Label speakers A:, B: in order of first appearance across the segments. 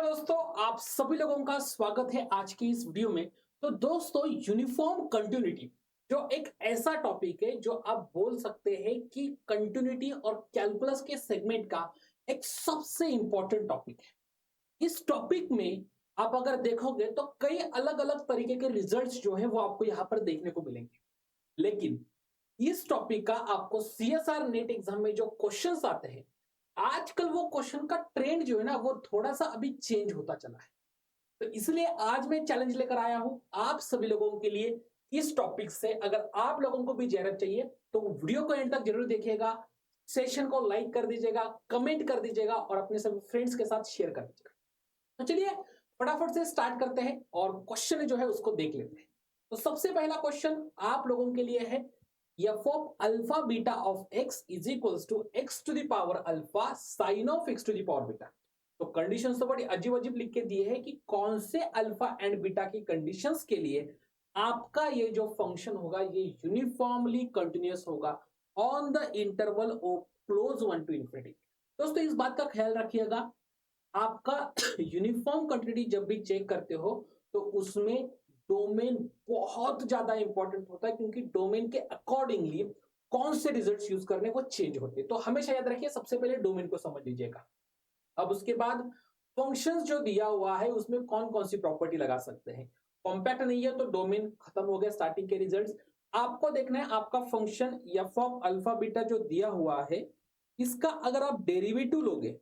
A: नमस्कार दोस्तों, आप सभी लोगों का स्वागत है आज की इस वीडियो में। तो दोस्तों, यूनिफॉर्म कंटिन्यूटी जो एक ऐसा टॉपिक है जो आप बोल सकते हैं कि कंटिन्यूटी और कैलकुलस के सेगमेंट का एक सबसे इंपॉर्टेंट टॉपिक है। इस टॉपिक में आप अगर देखोगे तो कई अलग अलग तरीके के रिजल्ट्स जो है वो आपको यहाँ पर देखने को मिलेंगे। लेकिन इस टॉपिक का आपको सीएसआर नेट एग्जाम में जो क्वेश्चंस आते हैं, आजकल वो क्वेश्चन का ट्रेंड जो है ना वो थोड़ा सा अभी चेंज होता चला है। तो इसलिए आज मैं चैलेंज लेकर आया हूं आप सभी लोगों के लिए। इस टॉपिक से अगर आप लोगों को भी जरूरत चाहिए तो वीडियो को एंड तक जरूर देखिएगा। सेशन को लाइक कर दीजिएगा, कमेंट कर दीजिएगा और अपने सभी फ्रेंड्स के साथ शेयर कर दीजिएगा। तो चलिए फटाफट से स्टार्ट करते हैं और क्वेश्चन जो है उसको देख लेते हैं। तो सबसे पहला क्वेश्चन आप लोगों के लिए है, f of alpha beta of x is equals to x to the power alpha sin of x to the power beta। तो कंडीशंस तो बड़ी अजीब अजीब लिख के दिए हैं कि कौन से अल्फा एंड बीटा की कंडीशंस के लिए आपका ये जो फंक्शन होगा ये यूनिफॉर्मली कंटिन्यूअस होगा on the interval of close one to infinity. दोस्तों, इस बात का ख्याल रखिएगा, आपका यूनिफॉर्म कंटिन्यूटी जब भी चेक करते हो तो उसमें डोमेन बहुत ज्यादा इंपॉर्टेंट होता है, क्योंकि डोमेन के अकॉर्डिंगली कौन से रिजल्ट्स यूज करने वो चेंज होते हैं। तो हमेशा याद रखिए, सबसे पहले डोमेन को समझ लीजिएगा। अब उसके बाद फंक्शंस जो दिया हुआ है उसमें कौन कौन सी प्रॉपर्टी लगा सकते हैं। कॉम्पैक्ट नहीं है तो डोमेन खत्म हो गया, स्टार्टिंग के रिजल्ट्स। आपको देखना है आपका function F of alpha beta जो दिया हुआ है, इसका अगर आप डेरिवेटिव लोगे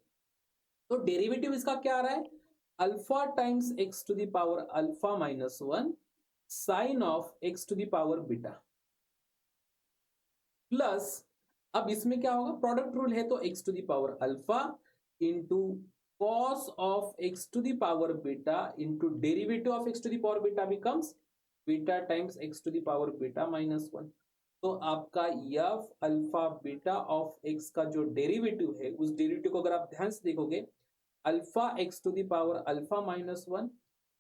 A: तो डेरिवेटिव इसका क्या आ रहा है, alpha times x to the power alpha minus one sine of x to the power beta plus, अब इसमें क्या होगा, प्रोडक्ट रूल है तो x to the power alpha into cos of x to the power beta into derivative of x to the power beta becomes beta times x to the power beta minus one. तो आपका f alpha beta of x का जो derivative है उस derivative को अगर आप ध्यान से देखोगे, alpha x to the power alpha minus one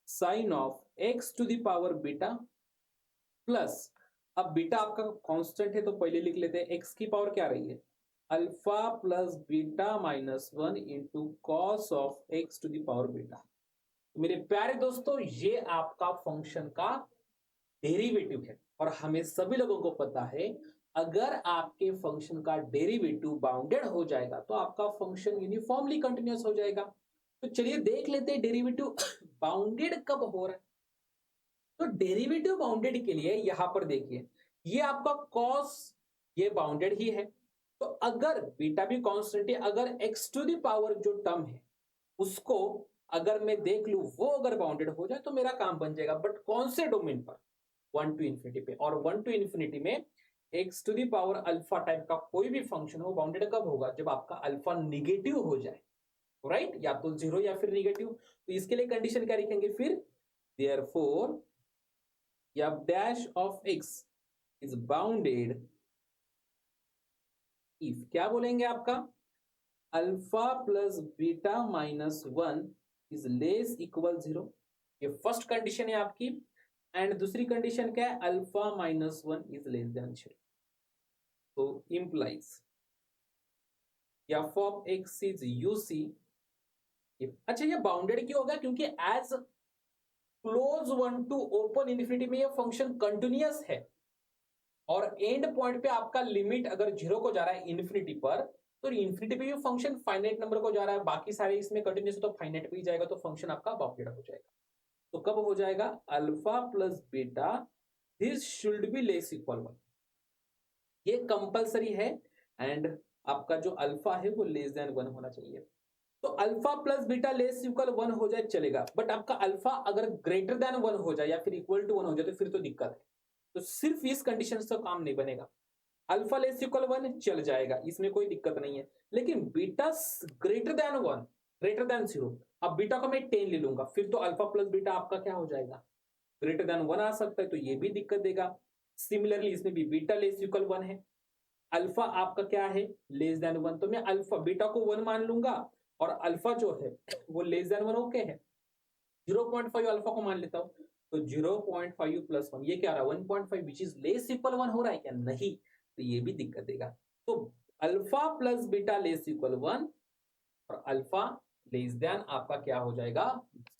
A: sine of x to the power beta plus, अब बीटा आपका कांस्टेंट है तो पहले लिख लेते हैं, एक्स की पावर क्या रही है, alpha plus beta minus one into cos of x to the power beta. तो मेरे प्यारे दोस्तों, ये आपका फंक्शन का डेरिवेटिव है और हमें सभी लोगों को पता है अगर आपके फंक्शन का डेरिवेटिव बाउंडेड हो जाएगा तो आपका फंक्शन यूनिफॉर्मली कंटिन्यूअस हो जाएगा। तो चलिए देख लेते हैं डेरिवेटिव बाउंडेड कब हो रहा है। तो डेरिवेटिव बाउंडेड के लिए यहां पर देखिए, ये आपका कॉस ये बाउंडेड ही है। तो अगर बीटा भी कांस्टेंट है, अगर एक्स टू द पावर जो टर्म है उसको अगर मैं देख लू वो अगर बाउंडेड हो जाए तो मेरा काम बन जाएगा। बट कौन से डोमेन पर, वन टू इंफिनिटी पे, और वन टू इंफिनिटी में x to the power alpha type का कोई भी फंक्शन हो बाउंडेड कब होगा, जब आपका अल्फा निगेटिव हो जाए, राइट, या तो जीरो या फिर निगेटिव। तो इसके लिए कंडीशन क्या लिखेंगे फिर, therefore f dash of x is bounded if, क्या बोलेंगे आपका, alpha plus beta minus one is less equal zero. ये फर्स्ट कंडीशन है आपकी। एंड दूसरी कंडीशन क्या है, alpha minus one is less than zero. तो implies f of x is UC. अच्छा, ये बाउंडेड क्यों होगा, क्योंकि as close one to open infinity में ये फंक्शन कंटिन्यूअस है और एंड पॉइंट पे आपका लिमिट अगर जीरो को जा रहा है इन्फिनिटी पर, तो इन्फिनिटी पे ये फंक्शन फाइनाइट नंबर को जा रहा है, बाकी सारे इसमें कंटिन्यूअस तो फाइनाइट पे ही जाएगा, तो फंक्शन आपका बाउंडेड हो जाएगा। तो कब हो जाएगा, alpha plus beta this should be less equal one, ये कंपलसरी है। एंड आपका जो अल्फा है वो लेस देन वन होना चाहिए। तो alpha plus beta less equal one हो जाए चलेगा, बट आपका अल्फा अगर ग्रेटर देन वन हो जाए या फिर इक्वल टू वन हो जाए तो फिर तो दिक्कत है। तो सिर्फ इस कंडीशन से काम नहीं बनेगा। अल्फा लेस इक्वल वन चल जाएगा, इसमें कोई दिक्कत नहीं है, लेकिन beta greater than one, greater than zero, अब बीटा को मैं 10 ले लूंगा, फिर तो अल्फा प्लस बीटा आपका क्या हो जाएगा, ग्रेटर देन वन आ सकता है, तो ये भी दिक्कत देगा। सिमिलरली इसमें भी बीटा लेस इक्वल वन है, अल्फा आपका क्या है, लेस देन वन, तो मैं अल्फा बीटा को वन मान लूंगा और अल्फा जो है वो लेस देन वन ओके है, 0.5 अल्फा को मान लेता हूं, तो 0.5 प्लस वन ये क्या रहा, 1.5 which is less equal one हो रहा है क्या, नहीं, तो ये भी दिक्कत देगा। तो alpha plus beta less equal one और अल्फा लेस देन आपका क्या हो जाएगा,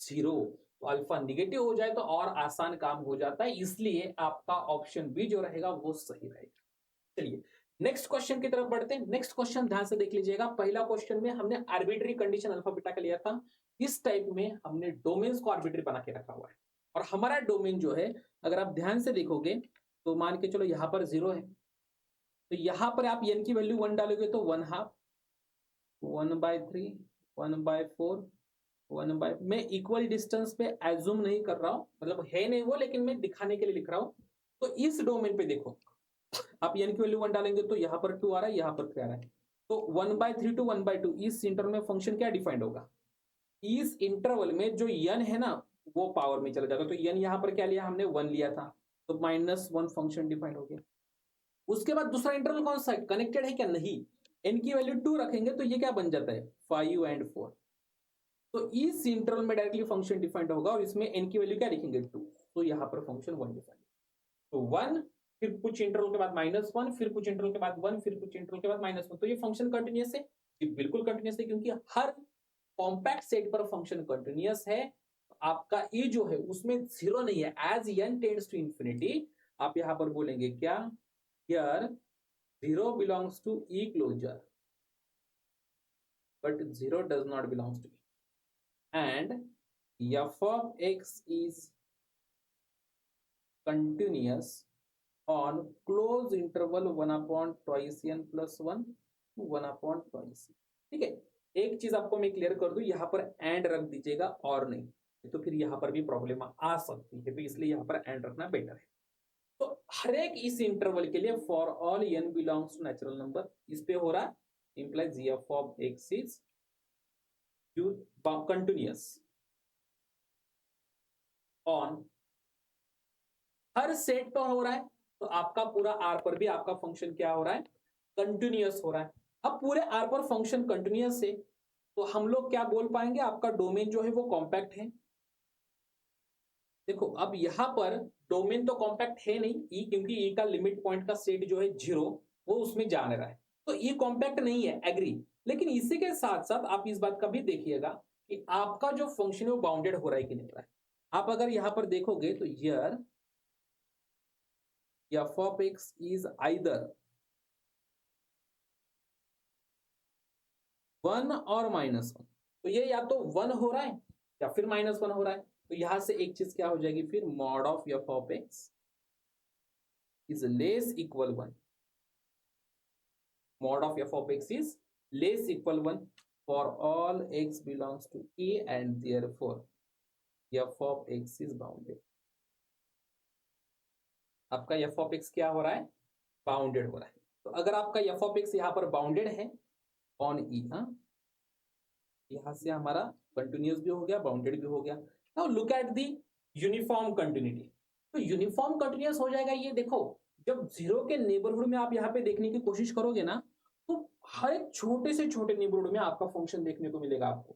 A: 0। तो अल्फा निगेटिव हो जाए तो और आसान काम हो जाता है, इसलिए आपका ऑप्शन बी जो रहेगा वो सही रहेगा। चलिए नेक्स्ट क्वेश्चन की तरफ बढ़ते हैं। नेक्स्ट क्वेश्चन ध्यान से देख लीजिएगा। पहला क्वेश्चन में हमने आर्बिट्री कंडीशन अल्फा बीटा का लिया था, इस टाइप में हमने डोमेन्स को आर्बिट्री बना के रखा हुआ है। और हमारा डोमेन जो है, अगर आप ध्यान से देखोगे तो मान के चलो यहां पर 0 है, तो यहां पर आप n की वैल्यू 1 डालोगे तो 1/2, 1/3, 1/4, 1/, मैं इक्वल डिस्टेंस पे एज्यूम नहीं कर रहा हूं, मतलब है नहीं वो, लेकिन मैं दिखाने के लिए लिख रहा हूं। तो इस डोमेन पे देखो, आप n की वैल्यू 1 डालेंगे तो यहां पर 2 आ रहा है, यहां पर 3 आ रहा है। तो 1/3 टू 1/2 इस इंटरवल में फंक्शन क्या डिफाइंड होगा, इस इंटरवल में जो n है ना वो पावर में चला जाएगा। तो n यहां पर क्या लिया हमने, 1 लिया था, तो -1 फंक्शन डिफाइंड हो गया। उसके बाद दूसरा इंटरवल कौन सा है, कनेक्टेड है क्या, नहीं, n की वैल्यू 2 रखेंगे तो ये क्या बन जाता है, 5 and 4। तो इस इंटरवल में डायरेक्टली फंक्शन डिफाइंड होगा और इसमें n की वैल्यू क्या लिखेंगे, 2। तो यहां पर फंक्शन 1 डिफाइंड, तो 1, फिर कुछ इंटरवल के बाद -1, फिर कुछ इंटरवल के बाद 1, फिर कुछ इंटरवल के बाद -1। तो ये फंक्शन कंटिन्यूअस है, ये बिल्कुल कंटिन्यूअस है, क्योंकि हर कॉम्पैक्ट सेट पर फंक्शन कंटिन्यूअस है। आपका ये जो है उसमें 0 नहीं है, as n tends to infinity आप यहां पर बोलेंगे क्या, here 0 belongs to E closure but 0 does not belongs to E, and f of x is continuous on close interval 1/2n plus 1 to 1/2c। ठीक है, एक चीज आपको मैं क्लियर कर दूं, यहां पर एंड रख दीजिएगा और नहीं तो फिर यहां पर भी प्रॉब्लम आ सकती है, तो इसलिए यहां पर एंड रखना बेटर है। तो हर एक इस इंटरवल के लिए for all n belongs to natural number, इस पे हो रहा है, implies f of x is continuous on, हर सेट पर हो रहा है, तो आपका पूरा आर पर भी आपका फंक्शन क्या हो रहा है, कंटिन्यूअस हो रहा है। अब पूरे आर पर फंक्शन कंटिन्यूअस है, तो हम लोग क्या बोल पाएंगे, आपका डोमेन जो है वो कॉम्पैक्ट है। देखो अब यहां पर डोमेन तो कॉम्पैक्ट है नहीं ई, क्योंकि ई का लिमिट पॉइंट का सेट जो है 0 वो उसमें जा रहा है, तो ई कॉम्पैक्ट नहीं है, एग्री। लेकिन इसी के साथ साथ आप इस बात का भी देखिएगा कि आपका जो फंक्शन है वो बाउंडेड हो रहा है कि नहीं हो रहा है। आप अगर यहां पर देखोगे तो here f of x is either 1 और -1, तो ये या तो 1 हो रहा है या फिर -1 हो रहा है। तो यहां से एक चीज क्या हो जाएगी फिर, mod of f of x is less equal 1, mod of f of x is less equal 1 for all x belongs to A, and therefore f of x is bounded। आपका f of x क्या हो रहा है, bounded हो रहा है। तो अगर आपका f of x यहाँ पर बाउंडेड है ऑन ई, हाँ, यहां से हमारा कंटिन्यूअस भी हो गया, बाउंडेड भी हो गया। Now look at the uniform continuity. तो यूनिफॉर्म कंटिन्यूअस हो जाएगा ये, देखो जब 0 के नेबरहुड में आप यहाँ पे देखने की कोशिश करोगे ना, तो हर एक छोटे से छोटे नेबरहुड में आपका फंक्शन देखने को मिलेगा आपको,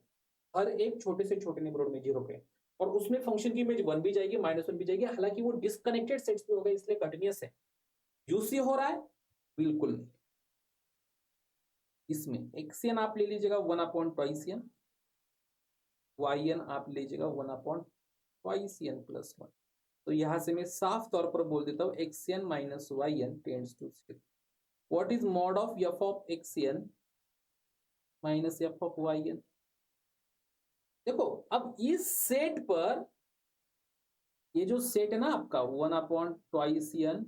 A: हर एक छोटे से छोटे नेबरहुड में 0 के, और उसमें फंक्शन की इमेज 1 भी जाएगी, -1 भी जाएगी। हालांकि वो डिस्कनेक्टेड सेट्स पे होगा इसलिए कंटिन्यूअस है। यूसी हो रहा है, बिल्कुल नहीं। इसमें एक्सियन आप ले लीजिएगा 1/2n, yn आप लीजिएगा 1/2n प्लस 1। तो यहां से मैं साफ तौर पर बोल देता हूं xn minus yn tends to 0। What is mod of f of xn minus f of yn। देखो अब इस सेट पर, ये जो सेट है ना आपका 1/2n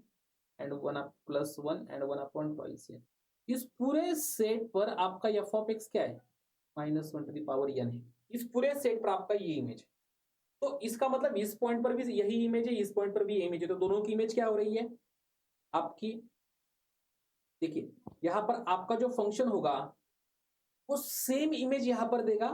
A: and 1 plus 1 and 1/2n, इस पूरे सेट पर आपका f ऑफ x क्या है, -1 टू द पावर n है। इस पूरे सेट पर आपका ये इमेज है, तो इसका मतलब इस पॉइंट पर भी यही इमेज है, इस पॉइंट पर भी इमेज है, तो दोनों की इमेज क्या हो रही है आपकी, देखिए यहां पर आपका जो फंक्शन होगा वो सेम इमेज यहां पर देगा।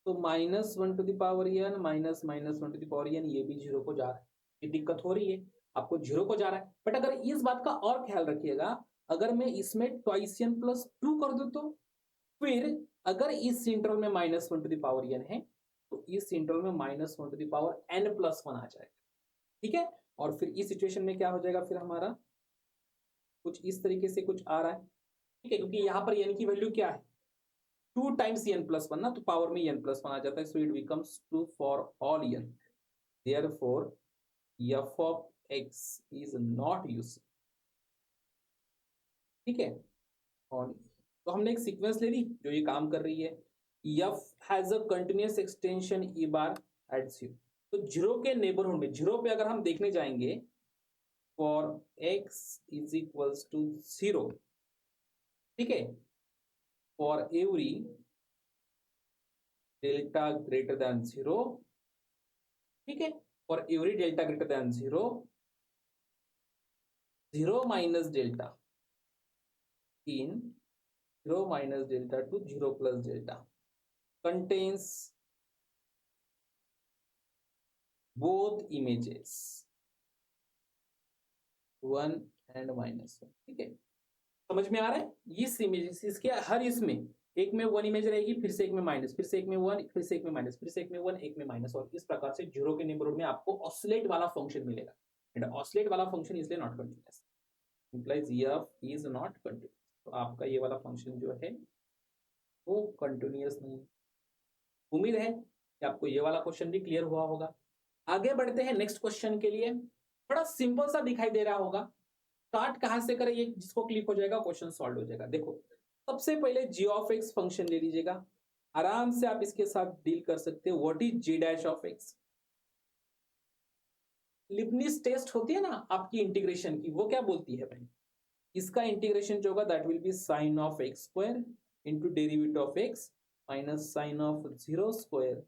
A: तो -1 to the power n minus -1 to the power n, ये भी 0 को जा रहा है, ये दिक्कत हो रही है आपको, 0 को जा रहा है। बट अगर इस बात का और ख्याल रखिएगा, अगर मैं इसमें ट्वाइसियन प्लस 2 कर दूं, तो फिर अगर इस इंटरवल में -1 टू द पावर n है, तो इस इंटरवल में -1 to the power n plus 1 आ जाएगा। ठीक है, और फिर इस सिचुएशन में क्या हो जाएगा फिर हमारा, कुछ इस तरीके से कुछ आ रहा है। ठीक है, क्योंकि यहां पर n की वैल्यू क्या है, 2 टाइम्स एन प्लस वन ना, तो पावर में एन प्लस वन आ जाता है, so it becomes 2 for all n, therefore f of x is not use. ठीक है, और तो हमने एक सीक्वेंस ले ली जो ये काम कर रही है। F has a continuous extension E bar at zero, तो जीरो के नेबरहुड में, जीरो पे अगर हम देखने जाएंगे, for x is equals to zero, ठीक है, for every delta greater than zero, ठीक है, for every delta greater than zero, zero minus delta in zero minus delta to zero plus delta contains both images 1 and -1। ठीक है, समझ में आ रहा है। इस इमेज इसके हर इसमें एक में वन इमेज रहेगी, फिर से एक में माइनस, फिर से एक में वन, फिर से एक में माइनस, फिर से एक में वन, एक में माइनस, और इस प्रकार से जीरो के नेबरहुड में आपको ऑसिलेट वाला फंक्शन मिलेगा। एंड ऑसिलेट वाला फंक्शन इसलिए not continuous, implies F is not continuous. तो आपका ये वाला फंक्शन जो है वो कंटिन्यूअस नहीं। उम्मीद है कि आपको ये वाला क्वेश्चन भी क्लियर हुआ होगा। आगे बढ़ते हैं नेक्स्ट क्वेश्चन के लिए। बड़ा सिंपल सा दिखाई दे रहा होगा, स्टार्ट कहां से करें, ये जिसको क्लिक हो जाएगा क्वेश्चन सॉल्व हो जाएगा। देखो, सबसे पहले जी ऑफ एक्स फंक्शन ले लीजिएगा, आराम से आप इसके साथ डील कर सकते हो। What is g dash of x? Leibniz test होती है ना आपकी इंटीग्रेशन की, वो क्या बोलती है भाई, इसका इंटीग्रेशन जो होगा that will be sine of x square into derivative of x minus sine of zero square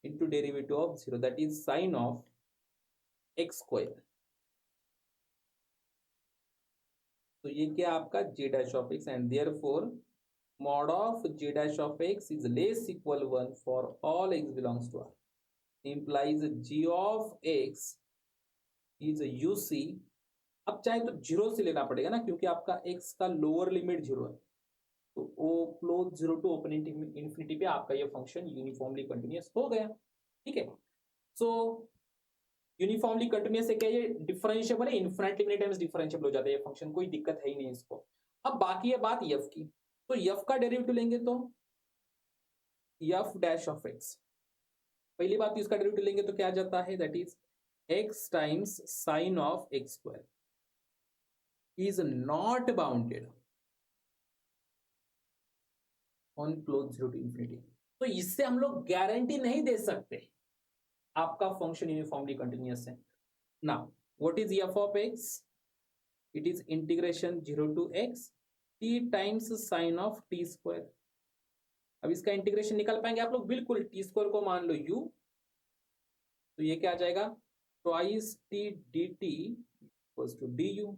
A: into derivative of zero, that is sine of x square. तो ये क्या आपका g dash of x, and therefore mod of g dash of x is less equal 1 for all x belongs to R, implies g of x is uc। अब चाहे तो zero से लेना पड़ेगा ना, क्योंकि आपका x का लोअर लिमिट जीरो है, तो ओ close zero to open infinity पे आपका ये फंक्शन यूनिफॉर्मली कंटिन्यूअस हो गया। ठीक है, सो यूनिफॉर्मली कंटिन्यूअस है क्या, ये डिफरेंशिएबल है, इनफिनिटली मेनी टाइम्स डिफरेंशिएबल हो जाता है ये फंक्शन, कोई दिक्कत है ही नहीं इसको। अब बाकी है बात f की, तो f का डेरिवेटिव लेंगे तो f डैश ऑफ x, पहली बात इसका डेरिवेटिव लेंगे तो क्या आ जाता है, that is x times sine of x square is not bounded on close zero to infinity. तो इससे हम लोग गारंटी नहीं दे सकते आपका फंक्शन यूनिफॉर्मली कंटिन्यूअस है ना। What is f of x? It is integration zero to x t times sine of t square. अब इसका इंटीग्रेशन निकाल पाएंगे आप लोग? बिल्कुल, टी स्क्वायर को मान लो u, तो ये क्या आ जाएगा, twice t d t equals to d u.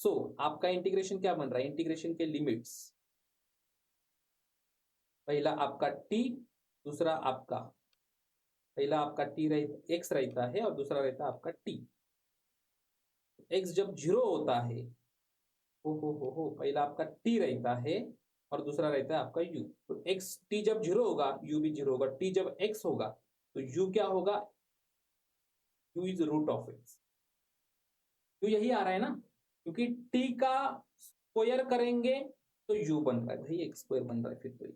A: So आपका इंटीग्रेशन क्या बन रहा है, इंटीग्रेशन के लिमिट्स, पहला आपका t, दूसरा आपका, पहला आपका t x रहता है और दूसरा रहता है आपका t। x जब जीरो होता है, हो पहला आपका t रहता है और दूसरा रहता है आपका u। तो x t जब जीरो होगा u भी जीरो होगा, t जब x होगा तो u क्या होगा, u is root of x। तो यही आ रहा है ना, क्योंकि t का स्क्वायर करेंगे तो u बन रहा है भाई, x स्क्वायर बन रहा है, फिर तो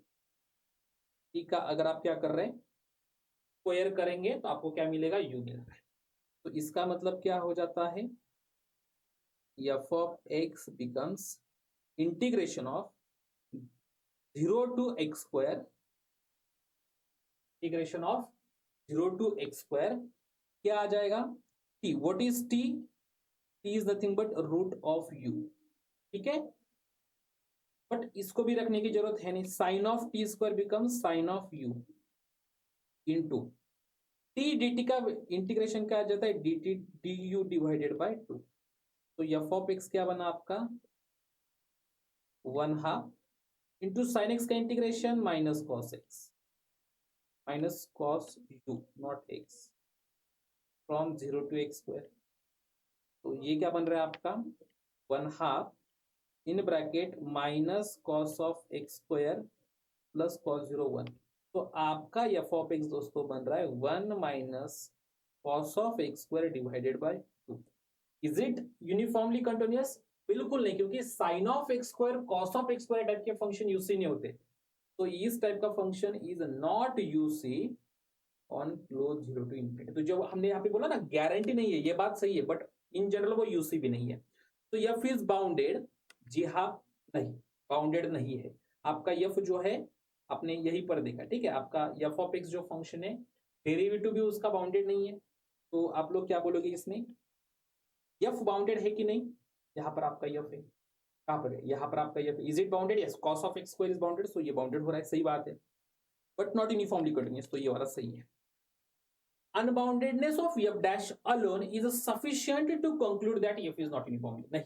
A: t का अगर आप क्या कर रहे हैं, स्क्वायर करेंगे तो आपको क्या मिलेगा, u मिल रहा है। तो इसका मतलब क्या हो जाता है, f of x becomes integration of zero to x square, integration of zero to x square, क्या आ जाएगा, t। What is t? t is nothing but root of u। ठीक है, बट इसको भी रखने की जरूरत है नहीं, sine of t square become sine of u into t d t का इंटीग्रेशन क्या आ जाता है, d t d u divided by two. तो एफ ऑफ एक्स क्या बना आपका, one half into sine x का integration minus cos x, minus cos u naught x from zero to x square. तो ये क्या बन रहा है आपका, one half in bracket minus cos of x square plus cos zero one. तो आपका एफ ऑफ एक्स दोस्तों बन रहा है one minus cos of x square divided by two. Is it uniformly continuous? बिल्कुल नहीं, क्योंकि sine of x square cos of x square type के फंक्शन यूज ही नहीं होते। तो इस टाइप का function is not UC on close zero to infinity. तो जो हमने यहाँ पे बोला ना गारंटी नहीं है, ये बात सही है, बट इन जनरल वो यूसी भी नहीं है। तो एफ इज बाउंडेड, जी हाँ, नहीं, बाउंडेड नहीं है। आपका एफ जो है आपने यही पर देखा, ठीक है, आपका एफ ऑफ एक्स जो फंक्शन है डेरिवेटिव भी उसका बाउंडेड नहीं है। तो आप लोग क्या बोलोगे इसमें, एफ बाउंडेड है कि नहीं? यहाँ पर आपका एफ है, कहाँ पर है, यहाँ पर आपका F, is it bounded? Yes, cos of x square is bounded, so ये बाउंडेड हो रहा है, सही बात है, बट नॉट यूनिफॉर्मली कंटिन्यूअस, तो ये वाला सही है। Unboundedness of f dash alone is sufficient to conclude that f is not uniformly, नहीं,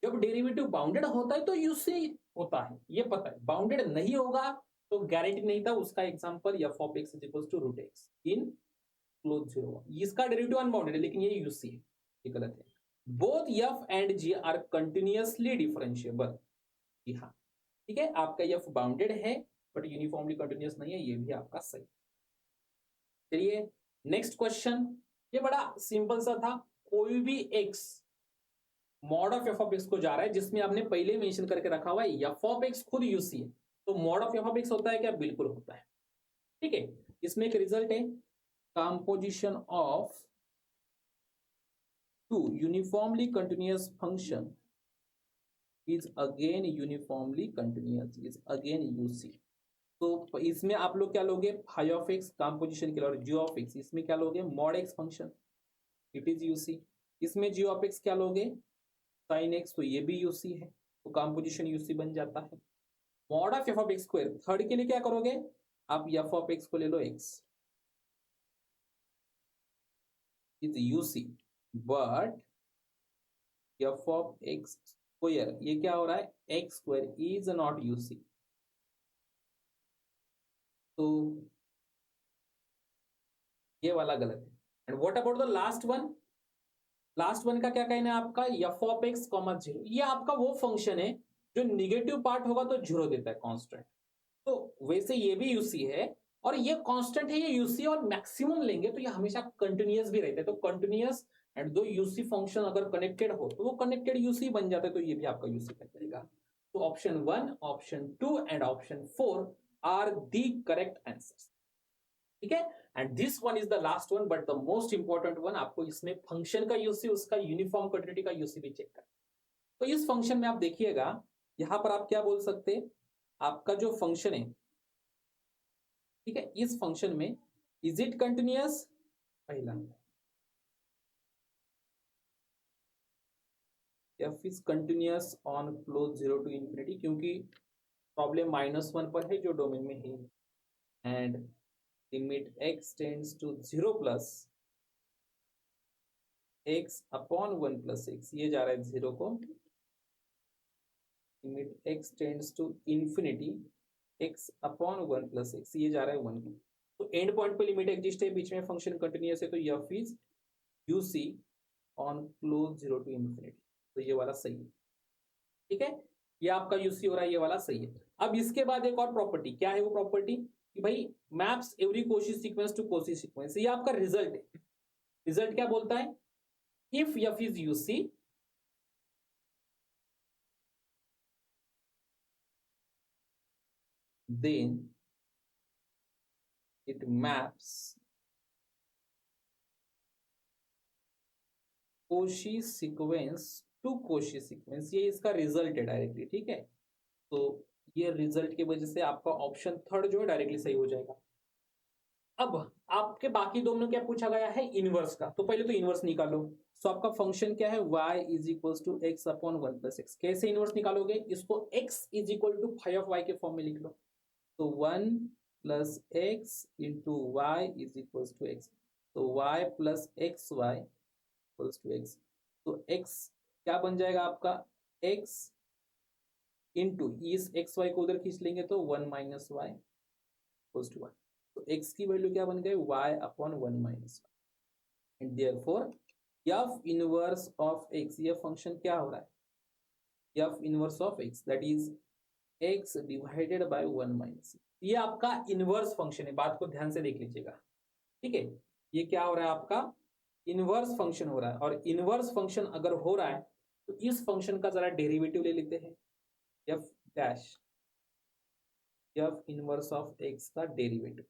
A: जब डेरिवेटिव बाउंडेड होता है तो यूसी होता है, ये पता है, बाउंडेड नहीं होगा तो गारंटी नहीं था। उसका example F of x is equal to root x in close zero, इसका डेरिवेटिव अनबाउंडेड है लेकिन ये यूसी है, ये गलत है। Both F and G are continuously differentiable, जी हाँ, ठीक है, आपका एफ बाउंडेड है बट यूनिफॉर्मली कंटिन्यूअस नहीं है, ये भी आपका सही। चलिए नेक्स्ट क्वेश्चन, ये बड़ा सिंपल सा था, कोई भी x mod of F of x को जा रहा है जिसमें आपने पहले मेंशन करके रखा हुआ है एफ ऑफ एक्स खुद यूसी है, तो mod of F of x होता है क्या? बिल्कुल होता है, ठीक है। इसमें एक रिजल्ट है, composition of two uniformly continuous function is again uniformly continuous, is again UC. तो इसमें आप लोग क्या लोगे, फाई ऑफ एक्स कंपोजिशन के लिए, और जी ऑफ एक्स, इसमें क्या लोगे, mod x function, it is UC. इसमें जी ऑफ एक्स क्या लोगे, साइन एक्स, तो ये भी यूसी है, तो कंपोजिशन यूसी बन जाता है। Mod of F of x square, third के लिए क्या करोगे, आप एफ ऑफ एक्स को ले लो x, is UC, but F of x square ये क्या हो रहा है, x square is not UC, तो ये वाला गलत है। And what about the last one, last one का क्या कहना है आपका, F of x comma zero, ये आपका वो फंक्शन है जो निगेटिव पार्ट होगा तो जीरो देता है कांस्टेंट, तो वैसे ये भी यूसी है और ये कांस्टेंट है, ये यूसी, और मैक्सिमम लेंगे तो ये हमेशा कंटिन्यूअस भी रहता है, तो कंटिन्यूअस एंड दो यूसी फंक्शन अगर कनेक्टेड हो तो वो कनेक्टेड यूसी बन जाता है, तो ये भी आपका यूसी बन जाएगा। तो option 1, option 2 and option 4 are the correct answers, ठीक है। And this one is the last one but the most important one, आपको इसमें फंक्शन का यूसी, उसका यूनिफॉर्म कंटिन्यूटी का यूसी भी चेक करना। तो इस फंक्शन में आप देखिएगा, यहां पर आप क्या बोल सकते हैं, आपका जो फंक्शन है, ठीक है, इस फंक्शन में इज इट कंटिन्यूअस, पहला F is continuous on close zero to infinity, क्योंकि प्रॉब्लम -1 पर है जो डोमेन में है, and limit x tends to 0 plus x upon 1 plus x, ये जा रहा है 0 को, limit x tends to infinity x upon 1 plus x, ये जा रहा है 1 को, तो एंड पॉइंट पे लिमिट एग्जिस्ट है, बीच में फंक्शन कंटिन्यूअस है, तो F is UC on close zero to infinity, तो ये वाला सही है, ठीक है, ये आपका यूसी हो रहा है, ये वाला सही है। अब इसके बाद एक और प्रॉपर्टी, क्या है वो प्रॉपर्टी, कि भाई maps every Cauchy sequence to Cauchy sequence, ये आपका रिजल्ट है। रिजल्ट क्या बोलता है, if F is UC then it maps Cauchy sequence to Cauchy sequence, ये इसका रिजल्ट है डायरेक्टली, ठीक है। तो ये रिजल्ट की वजह से आपका ऑप्शन थर्ड जो है डायरेक्टली सही हो जाएगा। अब आपके बाकी दोनों क्या पूछा गया है, इनवर्स का, तो पहले तो इनवर्स निकालो। सो आपका फंक्शन क्या है, y is equal to x upon 1 plus x, कैसे इनवर्स निकालोगे, इसको x is equal to five of y के फॉर्म में लिख लो, तो 1 plus x into y is equal to x, तो y plus x y equals to x, तो x क्या बन जाएगा आपका, x इंटू इस एक्स वाई को उधर खींच लेंगे तो 1 माइनस वाई इक्वल्स टू 1, तो x की वैल्यू क्या बन गई, y upon 1 minus y, and therefore f inverse of x, ये फंक्शन क्या हो रहा है, f inverse of x that is x divided by 1 minus, ये आपका इनवर्स फंक्शन है, बात को ध्यान से देख लीजिएगा, ठीक है। ये क्या हो रहा है, आपका इनवर्स फंक्शन हो रहा है, और इनवर्स फंक्शन अगर हो रहा है तो इस फंक्शन का जरा डेरिवेटिव ले लेते हैं, F dash,
B: F inverse of x का डेरिवेटिव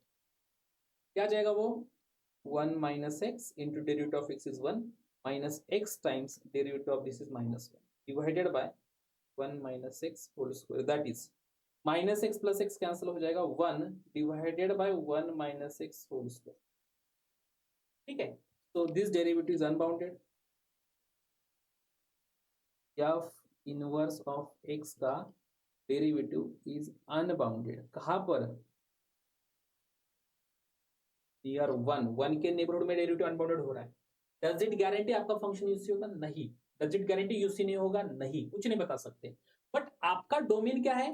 B: क्या आ जाएगा वो 1 minus x into derivative of x is 1 minus x times derivative of this is -1 divided by 1 minus x whole square that is minus x plus x cancel हो जाएगा 1 divided by 1 minus x whole square. ठीक है, तो this derivative is unbounded. F inverse of x का derivative is unbounded कहां पर near 1 के neighbourhood में डेरिवेटिव अनबाउंडेड हो रहा है। डज इट गारंटी आपका फंक्शन यूसी होगा? नहीं। डज इट गारंटी यूसी नहीं होगा? नहीं, कुछ नहीं बता सकते। बट आपका डोमेन क्या है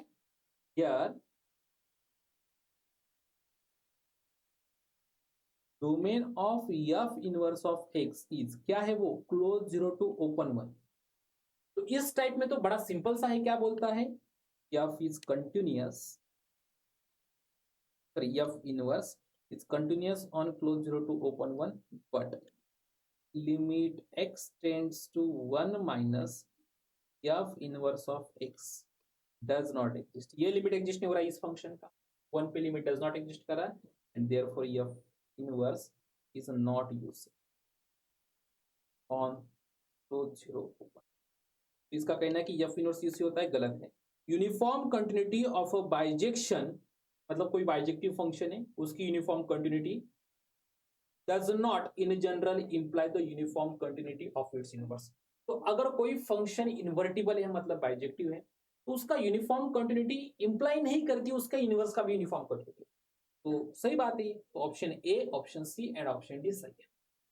B: यार? Domain of F inverse of x is क्या है वो? Close 0 to open 1। तो इस टाइप में तो बड़ा सिंपल सा है, क्या बोलता है? F is continuous, F inverse is continuous on close 0 to open 1 but limit x tends to 1 minus f inverse of x does not exist। ये लिमिट एग्जिस्ट नहीं हो रहा है इस फंक्शन का, 1 पे लिमिट डज नॉट एग्जिस्ट कर रहा है and therefore f inverse is not use on close 0 open. इसका कहना है कि f इनवर्स यूज होता है, गलत है। Uniform continuity of a bijection, मतलब कोई बाइजेक्टिव फंक्शन है उसकी uniform continuity does not in general imply the uniform continuity of its inverse। तो अगर कोई फंक्शन इन्वर्टिबल है मतलब बाइजेक्टिव है तो उसका यूनिफॉर्म कंटिन्यूटी इंप्लाई नहीं करती उसका इनवर्स का भी यूनिफॉर्म कंटिन्यूटी। तो सही बात है, तो option A, option C and option D सही है।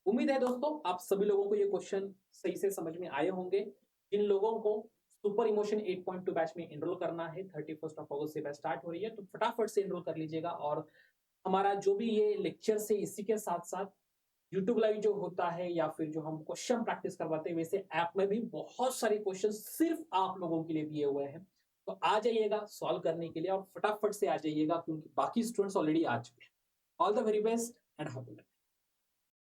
B: उम्मीद है दोस्तों आप सभी लोगों को ये क्वेश्चन सही से समझ में आए होंगे। जिन लोगों को सुपर इमोशन 8.2 बैच में एनरोल करना है 31 अगस्त से बैच स्टार्ट हो रही है, तो फटाफट से एनरोल कर लीजिएगा। और हमारा जो भी ये लेक्चर से इसी के साथ साथ यूट्यूब लाइव जो होता है या फिर जो हम क्वेश्चन प्रैक्टिस करवाते हैं, वैसे ऐप में भी बहुत सारे क्वेश्चन सिर्फ आप लोगों के लिए दिए हुए हैं। तो आ जाइएगा सॉल्व करने के लिए और फटाफट से आ जाइएगा क्योंकि बाकी स्टूडेंट्स ऑलरेडी आ चुके हैं। All the very best and happy learning.